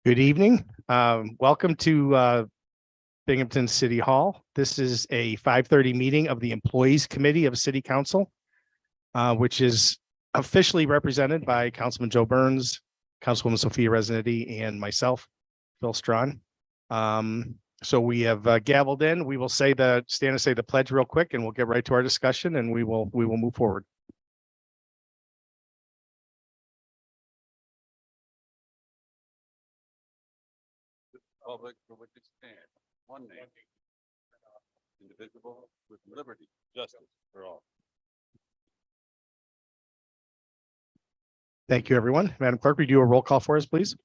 Good evening. Welcome to Binghamton City Hall. This is a 5:30 meeting of the Employees Committee of City Council, which is officially represented by Councilman Joe Burns, Councilwoman Sophia Resnetti, and myself, Phil Strawn. So we have gavelled in. We will stand and say the pledge real quick, and we'll get right to our discussion, and we will move forward. Public for which it stands, one nation, indivisible, with liberty, justice for all. Thank you, everyone. Madam Clerk, will you do a roll call for us, please?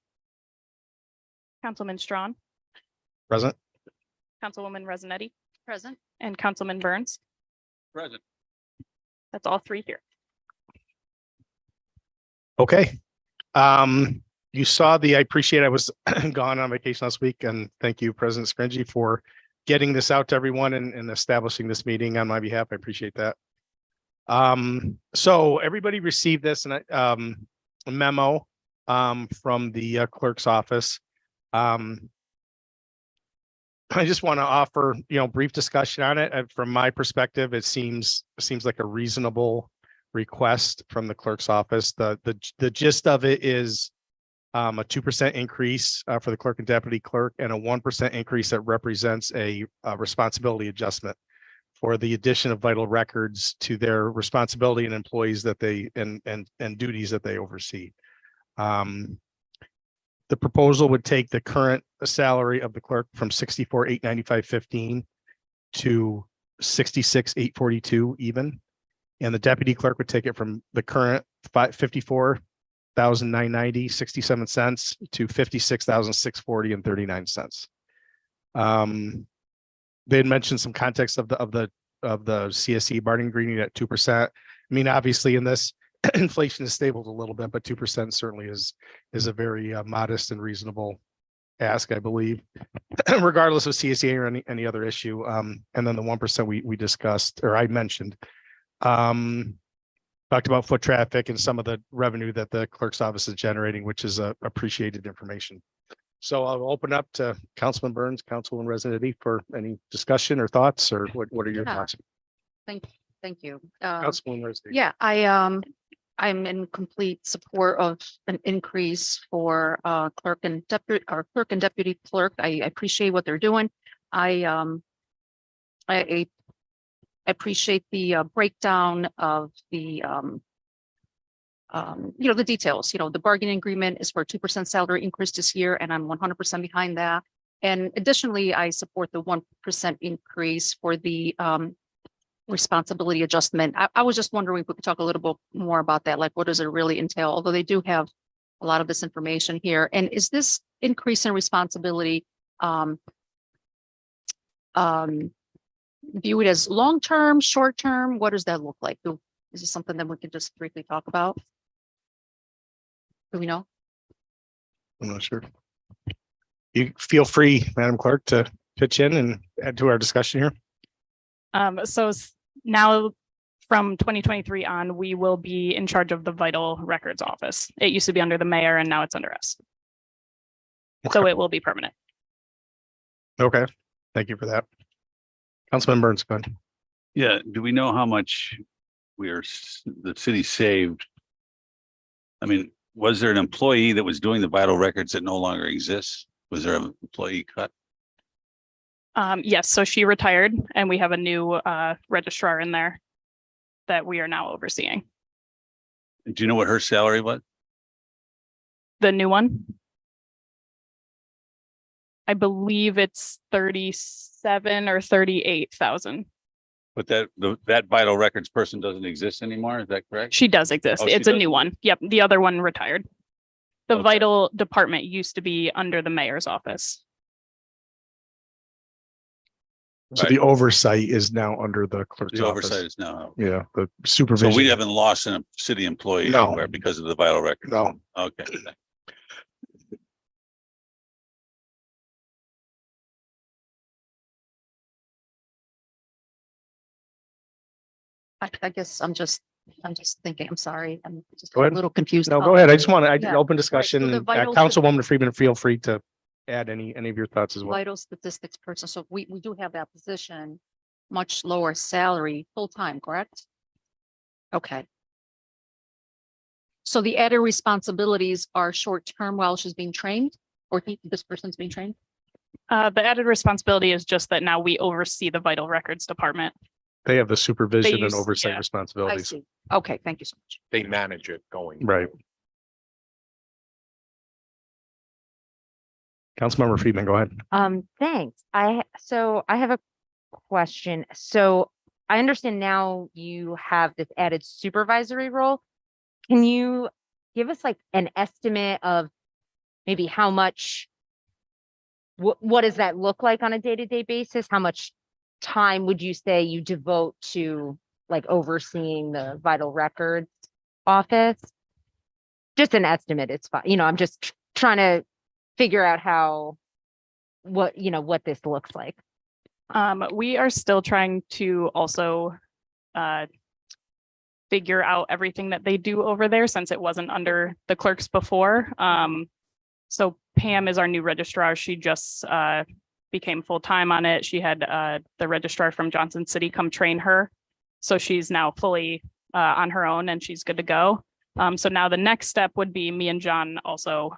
Councilman Strawn, Present. Councilwoman Resnetti, Present. and Councilman Burns. Present. That's all three here. Okay. You saw I appreciate I was gone on vacation last week, and thank you, President Scringy, for getting this out to everyone and establishing this meeting on my behalf. I appreciate that. So everybody received this and a memo from the clerk's office. I just want to offer, brief discussion on it. From my perspective, it seems like a reasonable request from the clerk's office. The gist of it is a 2% increase for the clerk and deputy clerk, and a 1% increase that represents a responsibility adjustment for the addition of vital records to their responsibility and employees that they and duties that they oversee. The proposal would take the current salary of the clerk from $64,895.15 to $66,842 even, and the deputy clerk would take it from the current $54,990.67 to $56,640.39. They had mentioned some context of the CSE bargaining agreement at 2%. I mean, obviously in this inflation has stabled a little bit, but 2% certainly is a very modest and reasonable ask, I believe, regardless of CSE or any other issue. And then the 1% we discussed, or I mentioned, talked about foot traffic and some of the revenue that the clerk's office is generating, which is appreciated information. So I'll open up to Councilman Burns, Councilwoman Resnetti for any discussion or thoughts, or what are your thoughts? Thank you. Councilwoman Resnetti. Yeah, I'm in complete support of an increase for clerk and deputy clerk. I appreciate what they're doing. I appreciate the breakdown of the the details. The bargaining agreement is for a 2% salary increase this year, and I'm 100% behind that. And additionally, I support the 1% increase for the responsibility adjustment. I was just wondering if we could talk a little bit more about that. Like, what does it really entail? Although they do have a lot of this information here. And is this increase in responsibility viewed as long-term, short-term? What does that look like? Is this something that we could just briefly talk about? Do we know? I'm not sure. You feel free, Madam Clerk, to pitch in and add to our discussion here. So now from 2023 on, we will be in charge of the vital records office. It used to be under the mayor and now it's under us. So it will be permanent. Okay, thank you for that. Councilman Burns, go ahead. Yeah, do we know how much the city saved? I mean, was there an employee that was doing the vital records that no longer exists? Was there an employee cut? Yes, so she retired and we have a new registrar in there that we are now overseeing. Do you know what her salary was? The new one, I believe it's 37 or 38,000. But that vital records person doesn't exist anymore. Is that correct? She does exist. Oh, she It's a does new one. Yep. The other one retired. The Okay. vital department used to be under the mayor's office. So Right. the oversight is now under the clerk's The office. oversight is now. Yeah, the So supervision. we haven't lost a city employee No. anywhere because of the vital records. No, Okay. I guess I'm just I'm just thinking, I'm sorry, I'm just Go a ahead. little confused. No, Oh, go ahead. I just want to, Yeah. open so discussion. the vital- Councilwoman Freeman, feel free to add any of your thoughts as well. Vital statistics person, so we do have that position, much lower salary, full-time, correct? Okay. So the added responsibilities are short-term while she's being trained, or this person's being trained? The added responsibility is just that now we oversee the vital records department. They have the supervision and use- oversight yeah. I responsibilities. see. Okay, thank you so much. They manage it going. Right. Councilmember Freeman, go ahead. Thanks. So I have a question. So I understand now you have this added supervisory role. Can you give us like an estimate of maybe how much? What does that look like on a day-to-day basis? How much time would you say you devote to like overseeing the vital records office? Just an estimate, it's fine. I'm just trying to figure out what this looks like. We are still trying to also figure out everything that they do over there since it wasn't under the clerks before. So Pam is our new registrar. She just became full-time on it. She had the registrar from Johnson City come train her. So she's now fully on her own and she's good to go. So now the next step would be me and John also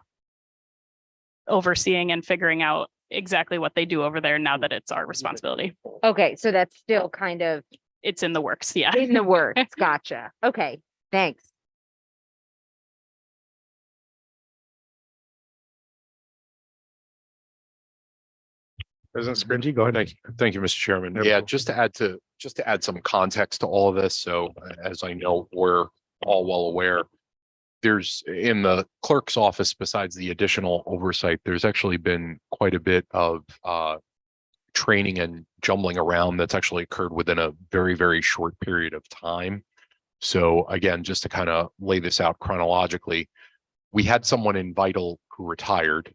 overseeing and figuring out exactly what they do over there now that it's our responsibility. Okay, so that's still kind of It's in the works, yeah. in the works. Gotcha. Okay, thanks. President Scringy, go ahead. Thank you, Mr. Chairman. Yep. Yeah, just to add some context to all of this. So as I know, we're all well aware. There's in the clerk's office, besides the additional oversight, there's actually been quite a bit of training and jumbling around that's actually occurred within a very, very short period of time. So again, just to kind of lay this out chronologically, we had someone in Vital who retired.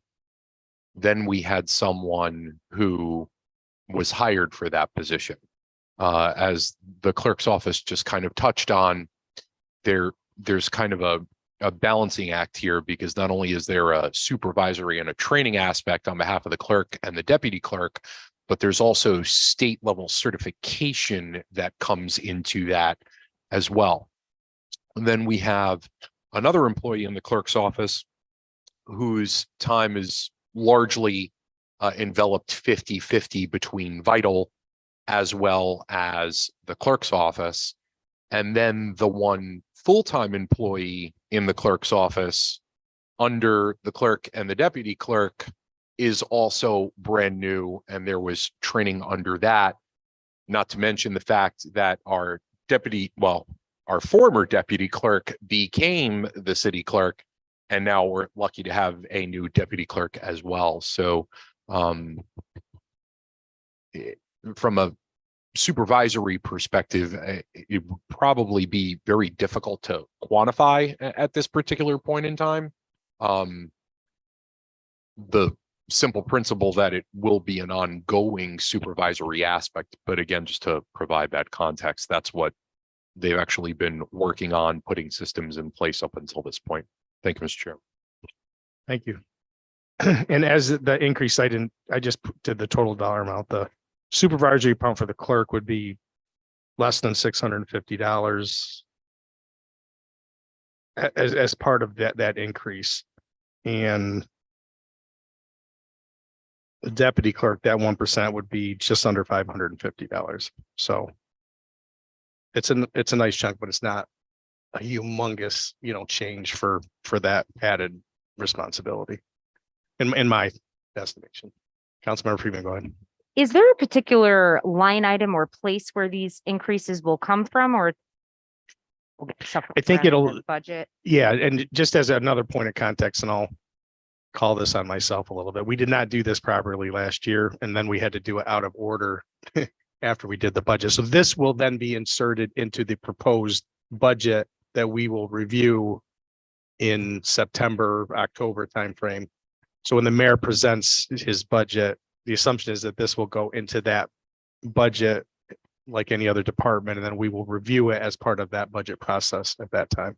Then we had someone who was hired for that position. As the clerk's office just kind of touched on, there's kind of a balancing act here, because not only is there a supervisory and a training aspect on behalf of the clerk and the deputy clerk, but there's also state level certification that comes into that as well. And then we have another employee in the clerk's office whose time is largely enveloped 50-50 between Vital as well as the clerk's office. And then the one full-time employee in the clerk's office under the clerk and the deputy clerk is also brand new, and there was training under that. Not to mention the fact that our former deputy clerk became the city clerk, and now we're lucky to have a new deputy clerk as well. So from a supervisory perspective, it would probably be very difficult to quantify at this particular point in time. The simple principle that it will be an ongoing supervisory aspect, but again, just to provide that context, that's what they've actually been working on, putting systems in place up until this point. Thank you, Mr. Chair. Thank you. And as the increase, I just did the total dollar amount. The supervisory account for the clerk would be less than $650 as part of that increase. And the deputy clerk, that 1% would be just under $550. So it's a nice chunk, but it's not a humongous, change for that added responsibility in my estimation. Councilmember Freeman, go ahead. Is there a particular line item or place where these increases will come from, or? I think it'll- Budget. Yeah, and just as another point of context, and I'll call this on myself a little bit. We did not do this properly last year, and then we had to do it out of order after we did the budget. So this will then be inserted into the proposed budget that we will review in September, October timeframe. So when the mayor presents his budget, the assumption is that this will go into that budget like any other department, and then we will review it as part of that budget process at that time.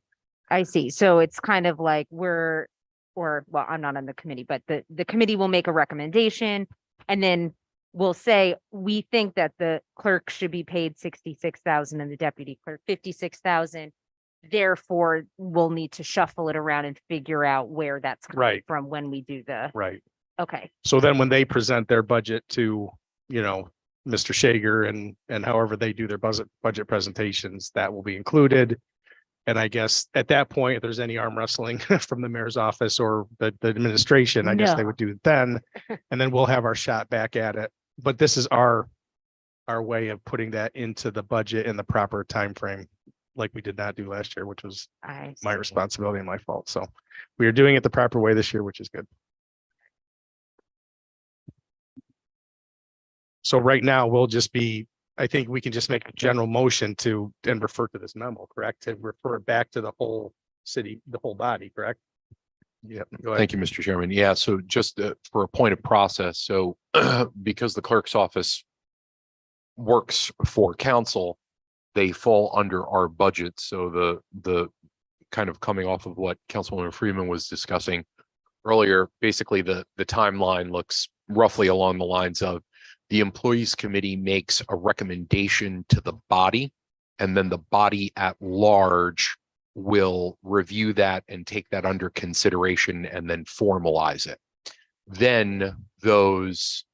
I see. So it's kind of like well, I'm not on the committee, but the committee will make a recommendation and then we'll say, we think that the clerk should be paid 66,000 and the deputy clerk 56,000. Therefore, we'll need to shuffle it around and figure out where that's coming Right. from when we do Right. okay. So then when they present their budget to, Mr. Shager and however they do their budget presentations, that will be included. And I guess at that point, if there's any arm wrestling from the mayor's office or the administration, I guess they No. would do it then. And then we'll have our shot back at it. But this is our way of putting that into the budget in the proper time frame, like we did not do last year, which was I my see. responsibility and my fault. So we are doing it the proper way this year, which is good. So right now we'll just be, I think we can just make a general motion and refer to this memo, correct? To refer it back to the whole city, the whole body, correct? Yeah. Thank you, Mr. Chairman. Yeah, so just for a point of process, so because the clerk's office works for council, they fall under our budget. So the kind of coming off of what Councilwoman Freeman was discussing earlier, basically the timeline looks roughly along the lines of the employees committee makes a recommendation to the body, and then the body at large will review that and take that under consideration and then formalize it. Then those,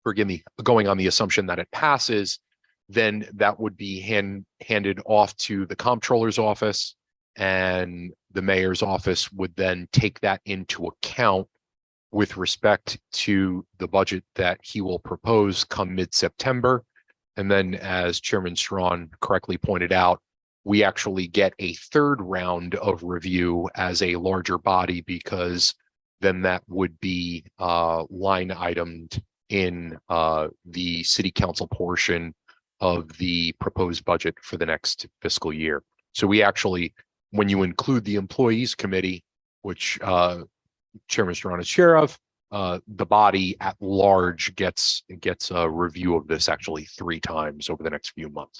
forgive me, going on the assumption that it passes, then that would be handed off to the comptroller's office, and the mayor's office would then take that into account with respect to the budget that he will propose come mid-September. And then, as Chairman Strawn correctly pointed out, we actually get a third round of review as a larger body, because then that would be line itemed in the city council portion of the proposed budget for the next fiscal year. So we actually, when you include the employees committee, which Chairman Strawn is chair of, the body at large gets a review of this actually 3 times over the next few months.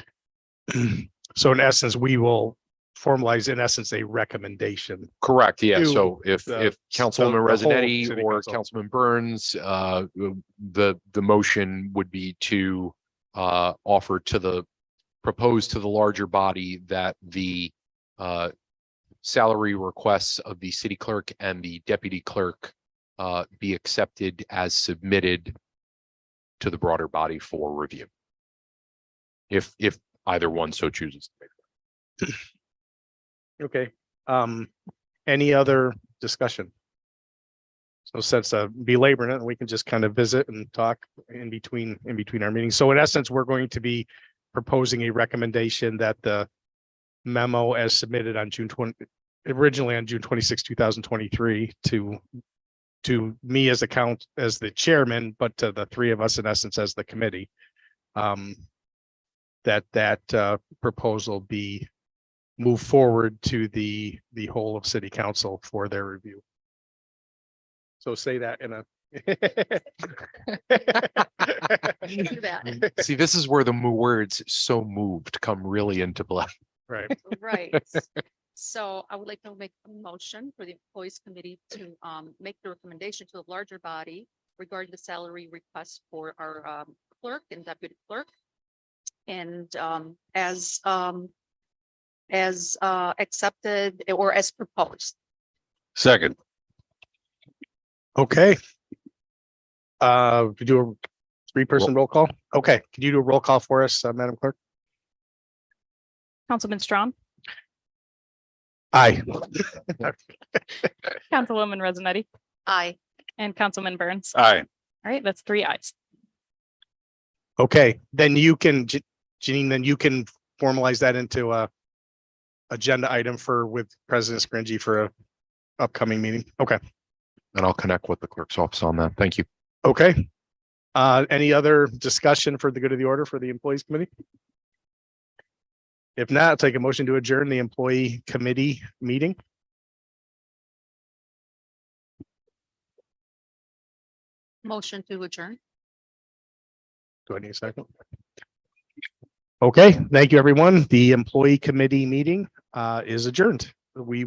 So in essence, we will formalize in essence a recommendation. Correct. Yeah. To So if the Councilwoman whole Residetti city or council. Councilman Burns, the motion would be to propose to the larger body that the salary requests of the city clerk and the deputy clerk be accepted as submitted to the broader body for review. If either one so chooses. Okay. Any other discussion? So since belaboring it, we can just kind of visit and talk in between our meetings. So in essence, we're going to be proposing a recommendation that the memo as submitted on originally on June 26, 2023 to me as as the chairman, but to the 3 of us in essence as the committee, that proposal be moved forward to the whole of city council for their review. So say that in a. Do that. See, this is where the words "so moved" come really into play. Right. Right. So I would like to make a motion for the employees committee to make the recommendation to the larger body regarding the salary request for our clerk and deputy clerk. And as accepted or as proposed. Second. Okay. We do a 3-person roll call. Okay. Can you do a roll call for us, Madam Clerk? Councilman Strawn, Aye. Councilwoman Residetti, Aye. and Councilman Burns. Aye. All right, that's 3 ayes. Okay, then you can, Janine, then you can formalize that into a agenda item with President Scringy for a upcoming meeting. Okay. And I'll connect with the clerk's office on that. Thank you. Okay. Any other discussion for the good of the order for the employees committee? If not, I'll take a motion to adjourn the employee committee meeting. Motion to adjourn. Do I need a second? Okay, thank you, everyone. The employee committee meeting is adjourned. We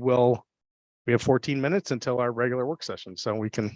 have 14 minutes until our regular work session, so we can